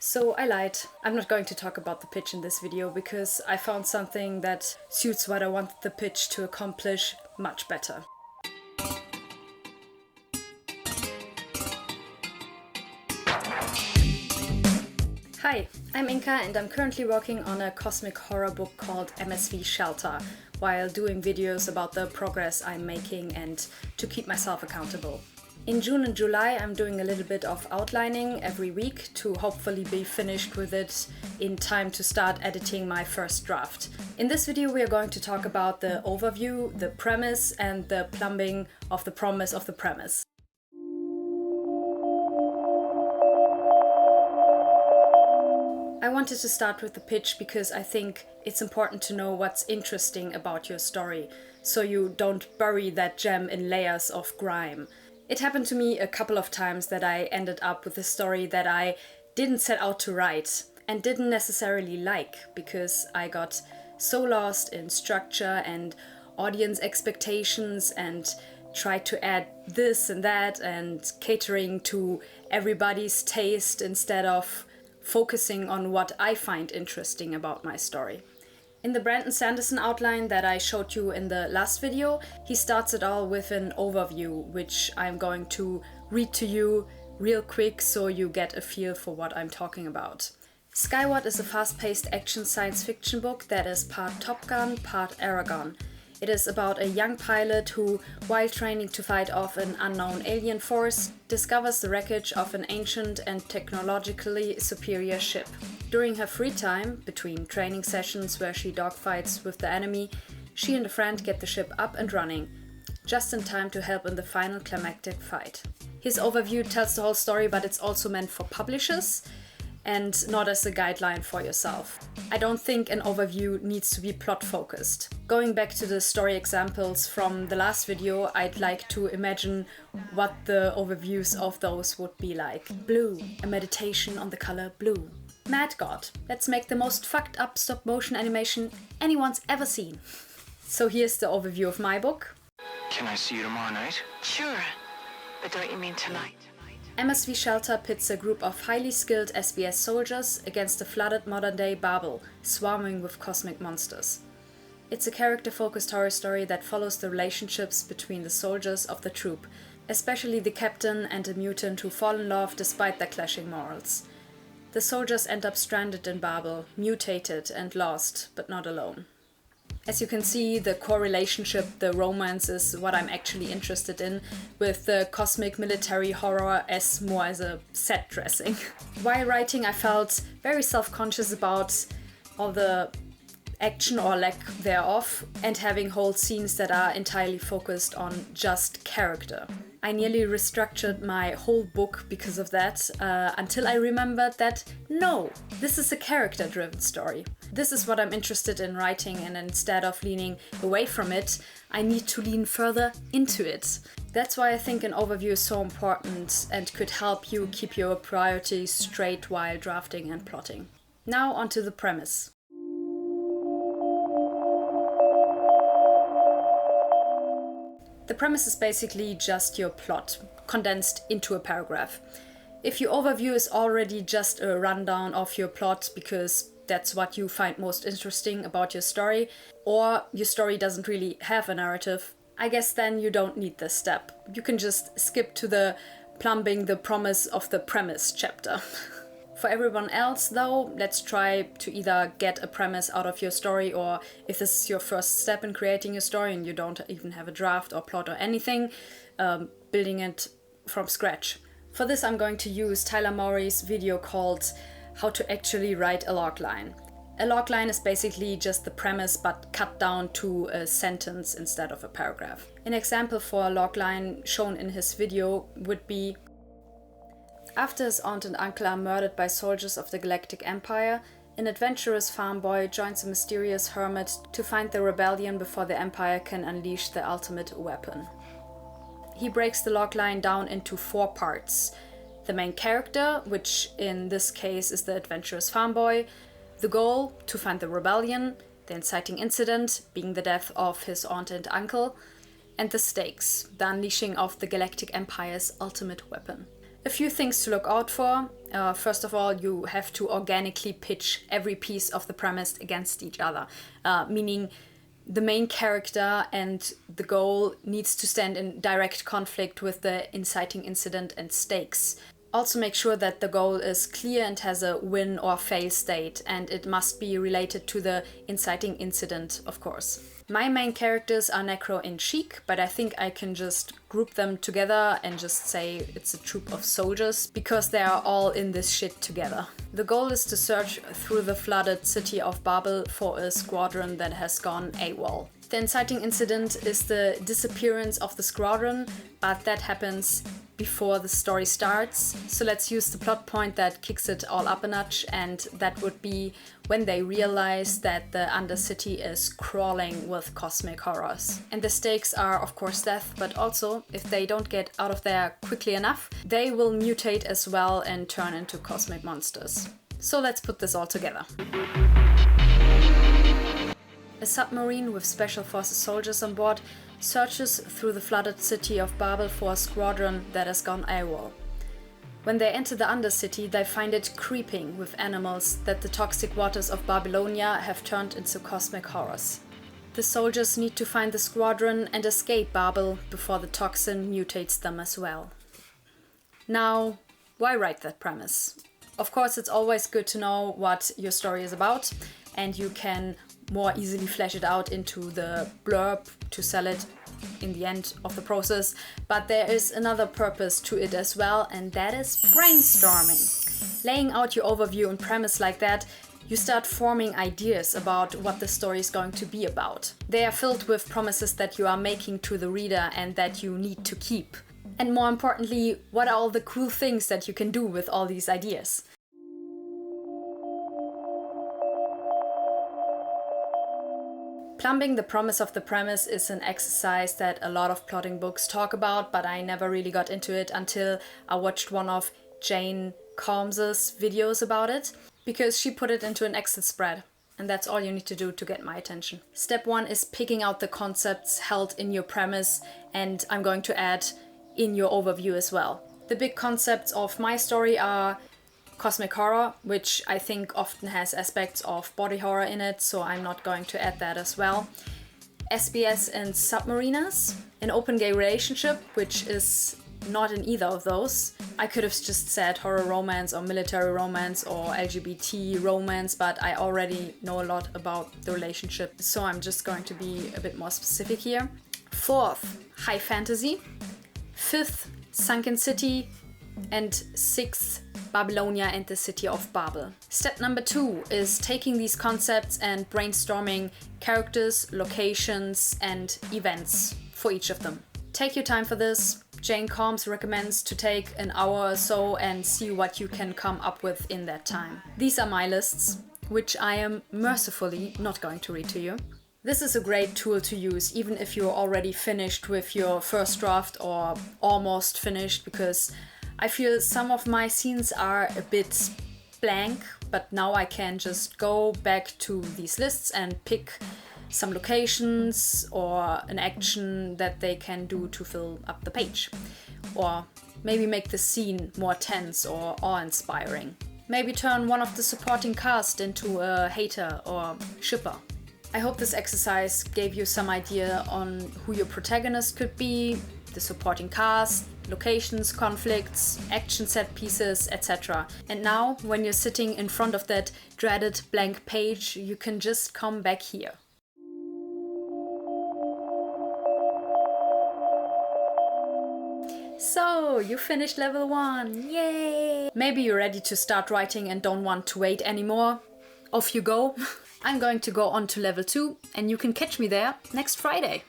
So I lied. I'm not going to talk about the pitch in this video because I found something that suits what I wanted the pitch to accomplish much better. Hi, I'm Inka and I'm currently working on a cosmic horror book called MSV Shelter while doing videos about the progress I'm making and to keep myself accountable. In June and July I'm doing a little bit of outlining every week to hopefully be finished with it in time to start editing my first draft. In this video we are going to talk about the overview, the premise and the plumbing of the promise of the premise. I wanted to start with the pitch because I think it's important to know what's interesting about your story, so you don't bury that gem in layers of grime. It happened to me a couple of times that I ended up with a story that I didn't set out to write and didn't necessarily like because I got so lost in structure and audience expectations and tried to add this and that and catering to everybody's taste instead of focusing on what I find interesting about my story. In the Brandon Sanderson outline that I showed you in the last video, he starts it all with an overview, which I'm going to read to you real quick so you get a feel for what I'm talking about. Skyward is a fast-paced action science fiction book that is part Top Gun, part Aragon. It is about a young pilot who, while training to fight off an unknown alien force, discovers the wreckage of an ancient and technologically superior ship. During her free time, between training sessions where she dogfights with the enemy, she and a friend get the ship up and running, just in time to help in the final climactic fight. His overview tells the whole story, but it's also meant for publishers and not as a guideline for yourself. I don't think an overview needs to be plot focused. Going back to the story examples from the last video, I'd like to imagine what the overviews of those would be like. Blue, a meditation on the color blue. Mad God, let's make the most fucked up stop motion animation anyone's ever seen. So here's the overview of my book. Can I see you tomorrow night? Sure, but don't you mean tonight? MSV Shelter pits a group of highly skilled SBS soldiers against a flooded modern-day Babel, swarming with cosmic monsters. It's a character-focused horror story that follows the relationships between the soldiers of the troop, especially the captain and a mutant who fall in love despite their clashing morals. The soldiers end up stranded in Babel, mutated and lost, but not alone. As you can see, the core relationship, the romance, is what I'm actually interested in, with the cosmic military horror as more as a set dressing. While writing, I felt very self-conscious about all the action or lack thereof and having whole scenes that are entirely focused on just character. I nearly restructured my whole book because of that, until I remembered that no, this is a character-driven story. This is what I'm interested in writing, and instead of leaning away from it, I need to lean further into it. That's why I think an overview is so important and could help you keep your priorities straight while drafting and plotting. Now onto the premise. The premise is basically just your plot, condensed into a paragraph. If your overview is already just a rundown of your plot because that's what you find most interesting about your story, or your story doesn't really have a narrative, I guess then you don't need this step. You can just skip to the plumbing the promise of the premise chapter. For everyone else though, let's try to either get a premise out of your story, or if this is your first step in creating a story and you don't even have a draft or plot or anything, building it from scratch. For this I'm going to use Tyler Morey's video called How to Actually Write a Logline. A logline is basically just the premise but cut down to a sentence instead of a paragraph. An example for a logline shown in his video would be: after his aunt and uncle are murdered by soldiers of the Galactic Empire, an adventurous farm boy joins a mysterious hermit to find the rebellion before the Empire can unleash the ultimate weapon. He breaks the logline down into 4 parts. The main character, which in this case is the adventurous farm boy, the goal, to find the rebellion, the inciting incident, being the death of his aunt and uncle, and the stakes, the unleashing of the Galactic Empire's ultimate weapon. A few things to look out for. First of all, you have to organically pitch every piece of the premise against each other, meaning the main character and the goal needs to stand in direct conflict with the inciting incident and stakes. Also make sure that the goal is clear and has a win or fail state, and it must be related to the inciting incident, of course. My main characters are Necro and Chic, but I think I can just group them together and just say it's a troop of soldiers, because they are all in this shit together. The goal is to search through the flooded city of Babel for a squadron that has gone AWOL. The inciting incident is the disappearance of the squadron, but that happens before the story starts. So let's use the plot point that kicks it all up a notch, and that would be when they realize that the Undercity is crawling with cosmic horrors. And the stakes are of course death, but also if they don't get out of there quickly enough, they will mutate as well and turn into cosmic monsters. So let's put this all together. A submarine with Special Forces soldiers on board searches through the flooded city of Babel for a squadron that has gone AWOL. When they enter the Undercity, they find it creeping with animals that the toxic waters of Babylonia have turned into cosmic horrors. The soldiers need to find the squadron and escape Babel before the toxin mutates them as well. Now, why write that premise? Of course, it's always good to know what your story is about, and you can more easily flesh it out into the blurb to sell it in the end of the process. But there is another purpose to it as well, and that is brainstorming. Laying out your overview and premise like that, you start forming ideas about what the story is going to be about. They are filled with promises that you are making to the reader and that you need to keep. And more importantly, what are all the cool things that you can do with all these ideas? Plumbing the promise of the premise is an exercise that a lot of plotting books talk about, but I never really got into it until I watched one of Jane Combs's videos about it, because she put it into an Excel spread, and that's all you need to do to get my attention. Step 1 is picking out the concepts held in your premise, and I'm going to add in your overview as well. The big concepts of my story are cosmic horror, which I think often has aspects of body horror in it, so I'm not going to add that as well. SBS and submariners, an open gay relationship, which is not in either of those. I could have just said horror romance or military romance or LGBT romance, but I already know a lot about the relationship, so I'm just going to be a bit more specific here. 4th, high fantasy. 5th, sunken city. And 6th, Babylonia and the city of Babel. Step number 2 is taking these concepts and brainstorming characters, locations, and events for each of them. Take your time for this. Jane Combs recommends to take an hour or so and see what you can come up with in that time. These are my lists, which I am mercifully not going to read to you. This is a great tool to use even if you're already finished with your first draft or almost finished, because I feel some of my scenes are a bit blank, but now I can just go back to these lists and pick some locations or an action that they can do to fill up the page. Or maybe make the scene more tense or awe-inspiring. Maybe turn one of the supporting cast into a hater or shipper. I hope this exercise gave you some idea on who your protagonist could be, the supporting cast, locations, conflicts, action set pieces, etc. And now, when you're sitting in front of that dreaded blank page, you can just come back here. So, you finished level 1, yay! Maybe you're ready to start writing and don't want to wait anymore. Off you go. I'm going to go on to level 2, and you can catch me there next Friday.